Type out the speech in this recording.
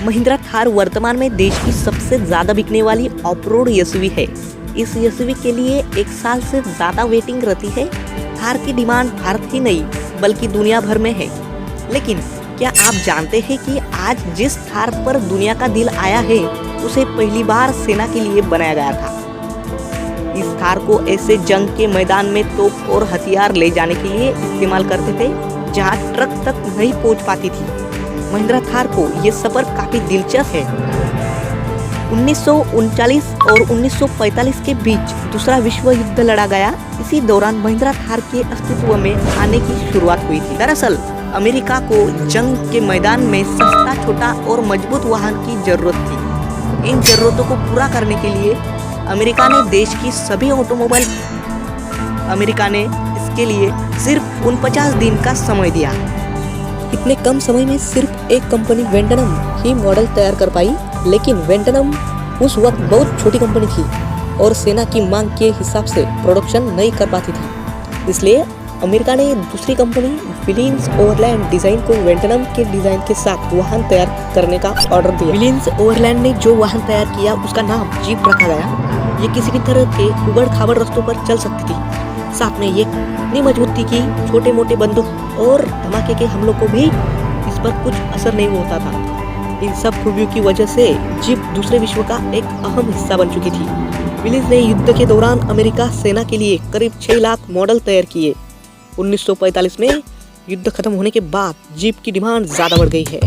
महिंद्रा थार वर्तमान में देश की सबसे ज्यादा बिकने वाली ऑफ रोड एसयूवी है। इस एसयूवी के लिए 1 साल से ज्यादा वेटिंग रहती है। थार की डिमांड भारत ही नहीं बल्कि दुनिया भर में है। लेकिन क्या आप जानते हैं कि आज जिस थार पर दुनिया का दिल आया है उसे पहली बार सेना के लिए बनाया गया था। इस थार को ऐसे जंग के मैदान में तोप और हथियार ले जाने के लिए इस्तेमाल करते थे जहां ट्रक तक नहीं पहुंच पाती थी। महिंद्रा थार को ये सफर काफी दिलचस्प है। 1939 और 1945 के बीच दूसरा विश्व युद्ध लड़ा गया। इसी दौरान महिंद्रा थार के अस्तित्व में आने की शुरुआत हुई थी। दरअसल अमेरिका को जंग के मैदान में सस्ता, छोटा और मजबूत वाहन की जरूरत थी। इन जरूरतों को पूरा करने के लिए अमेरिका ने इसके लिए सिर्फ 49 दिन का समय दिया। इतने कम समय में सिर्फ एक कंपनी वेंटनम ही मॉडल तैयार कर पाई, लेकिन वेंटनम उस वक्त बहुत छोटी कंपनी थी और सेना की मांग के हिसाब से प्रोडक्शन नहीं कर पाती थी। इसलिए अमेरिका ने दूसरी कंपनी विलियम्स ओवरलैंड डिजाइन को वेंटनम के डिजाइन के साथ वाहन तैयार करने का ऑर्डर दिया। विलियम्स ओवरलैंड ने जो वाहन तैयार किया उसका नाम जीप रखा गया। ये किसी भी तरह के उबड़ खाबड़ रास्तों पर चल सकती थी। साथ में ये इतनी मजबूत थी कि छोटे मोटे बंदूक और धमाके के हमलों को भी इस पर कुछ असर नहीं होता था। इन सब खूबियों की वजह से जीप दूसरे विश्व का एक अहम हिस्सा बन चुकी थी। विलियम्स ने युद्ध के दौरान अमेरिका सेना के लिए करीब 6 लाख मॉडल तैयार किए। 1945 में युद्ध खत्म होने के बाद जीप की डिमांड ज्यादा बढ़ गई है।